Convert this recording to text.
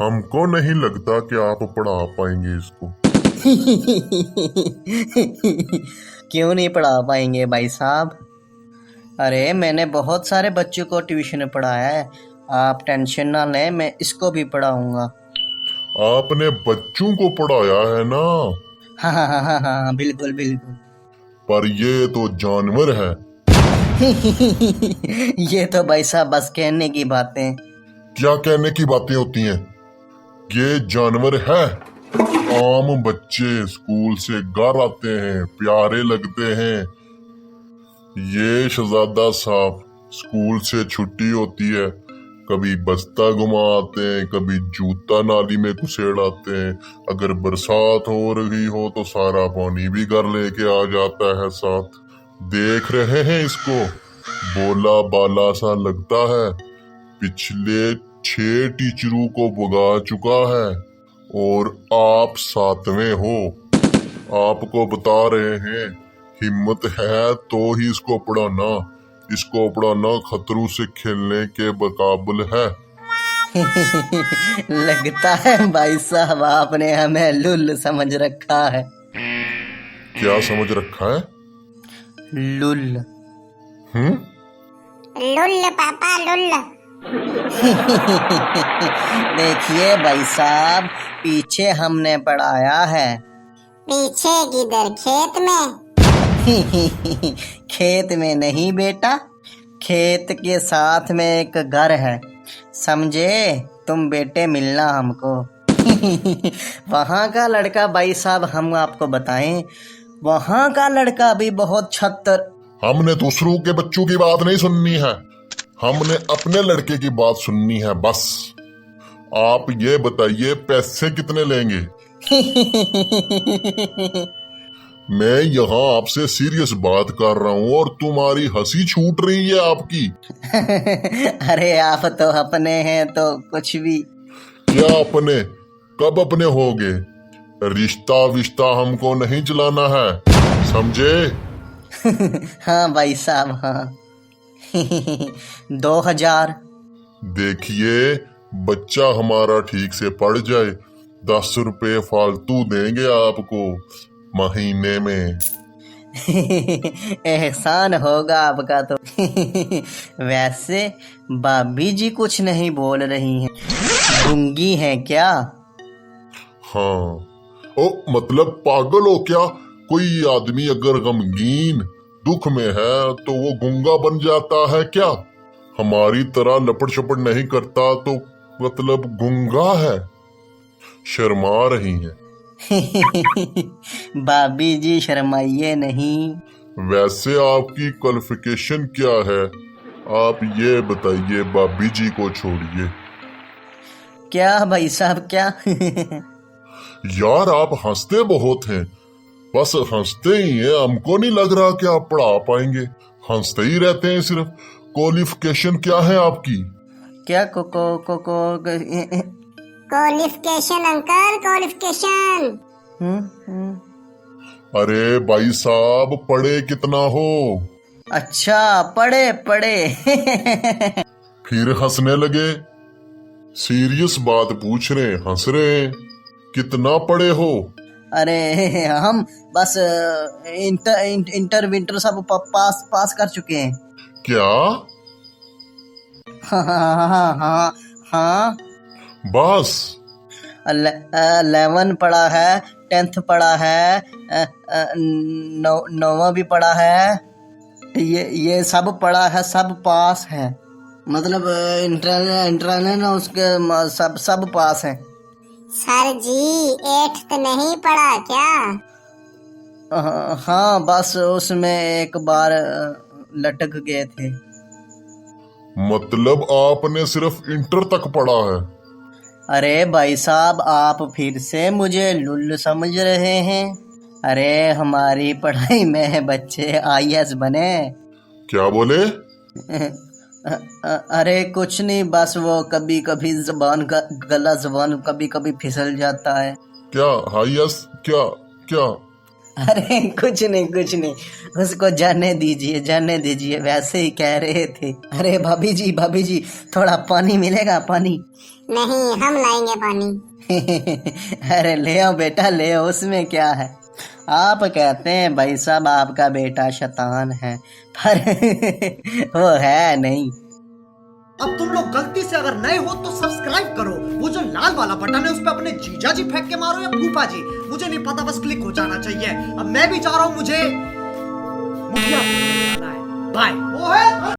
हमको नहीं लगता कि आप पढ़ा पाएंगे इसको। क्यों नहीं पढ़ा पाएंगे भाई साहब? अरे मैंने बहुत सारे बच्चों को ट्यूशन पढ़ाया है, आप टेंशन ना लें, मैं इसको भी पढ़ाऊंगा। आपने बच्चों को पढ़ाया है ना? हाँ हाँ हाँ हाँ हाँ, बिल्कुल बिल्कुल। पर ये तो जानवर है। ये तो भाई साहब बस कहने की बातें। क्या कहने की बातें होती हैं? ये जानवर है। आम बच्चे स्कूल से घर आते हैं, प्यारे लगते हैं। ये शहजादा साहब स्कूल से छुट्टी होती है, कभी बस्ता घुमा आते हैं, कभी जूता नाली में घुसेड़ आते हैं। अगर बरसात हो रही हो तो सारा पानी भी घर लेके आ जाता है साथ। देख रहे हैं इसको, बोला बाला सा लगता है। पिछले 6 टीचरों को भगा चुका है और आप 7वें हो। आपको बता रहे हैं, हिम्मत है तो ही इसको पढ़ाना। इसको पढ़ाना खतरों से खेलने के मुकाबले है। लगता है भाई साहब आपने हमें लुल समझ रखा है। क्या समझ रखा है? लुल। लुल्ल पापा लुल्ल। देखिए भाई साहब, पीछे हमने पढ़ाया है। पीछे किधर? खेत में? खेत में नहीं बेटा, खेत के साथ में एक घर है, समझे? तुम बेटे मिलना हमको। वहाँ का लड़का भाई साहब हम आपको बताएं, वहाँ का लड़का भी बहुत छत्तर। हमने दूसरों के बच्चों की बात नहीं सुननी है, हमने अपने लड़के की बात सुननी है बस। आप ये बताइए पैसे कितने लेंगे? मैं यहाँ आपसे सीरियस बात कर रहा हूँ और तुम्हारी हंसी छूट रही है आपकी। अरे आप तो अपने हैं तो कुछ भी। क्या अपने? कब अपने होगे? रिश्ता विश्ता हमको नहीं चलाना है, समझे? हाँ भाई साहब हाँ। 2000। देखिए, बच्चा हमारा ठीक से पढ़ जाए, 10 रुपए फालतू देंगे आपको महीने में। एहसान होगा आपका तो। वैसे भाभी जी कुछ नहीं बोल रही हैं, गूंगी हैं क्या? हाँ। ओ मतलब पागल हो क्या? कोई आदमी अगर गमगीन दुख में है तो वो गूंगा बन जाता है क्या? हमारी तरह लपड़ छपड़ नहीं करता तो मतलब गूंगा है। शर्मा रही हैं। भाभी जी शर्माइए नहीं। वैसे आपकी क्वालिफिकेशन क्या है? आप ये बताइए, भाभी जी को छोड़िए। क्या भाई साहब क्या? यार आप हंसते बहुत हैं, बस हंसते ही हैं। हमको नहीं लग रहा कि आप पढ़ा पाएंगे, हंसते ही रहते हैं सिर्फ। क्वालिफिकेशन क्या है आपकी? क्या को क्वालिफिकेशन अंकल, क्वालिफिकेशन। अरे भाई साहब, पढ़े कितना हो? अच्छा पढ़े पढ़े। फिर हंसने लगे। सीरियस बात पूछ रहे, हंस रहे हैं। कितना पढ़े हो? अरे हम बस इंटर विंटर सब पास कर चुके हैं। क्या? हाँ हाँ हाँ हाँ हाँ। बस 11 पढ़ा है, 10th पढ़ा है, 9वां भी पढ़ा है, ये सब पढ़ा है, सब पास है। मतलब इंटरनल उसके सब पास है। सर जी 8th नहीं पढ़ा क्या? हाँ बस उसमें एक बार लटक गए थे। मतलब आपने सिर्फ इंटर तक पढ़ा है? अरे भाई साहब आप फिर से मुझे लुल्ल समझ रहे हैं। अरे हमारी पढ़ाई में बच्चे IAS बने। क्या बोले? अरे कुछ नहीं, बस वो कभी कभी गला जबान कभी कभी फिसल जाता है। क्या हाईएस? क्या क्या? अरे कुछ नहीं, उसको जाने दीजिए, वैसे ही कह रहे थे। अरे भाभी जी थोड़ा पानी मिलेगा? पानी नहीं, हम लाएंगे पानी। अरे ले आओ बेटा ले आओ, उसमें क्या है। आप कहते हैं भाई साहब आपका बेटा शैतान है, पर वो है नहीं। अब तुम लोग गलती से अगर नए हो तो सब्सक्राइब करो, वो जो लाल वाला बटन है उस पर अपने जीजा जी फेंक के मारो या फूफा जी, मुझे नहीं पता, बस क्लिक हो जाना चाहिए। अब मैं भी जा रहा हूँ, मुझे मुखिया बनना है। बाय। वो है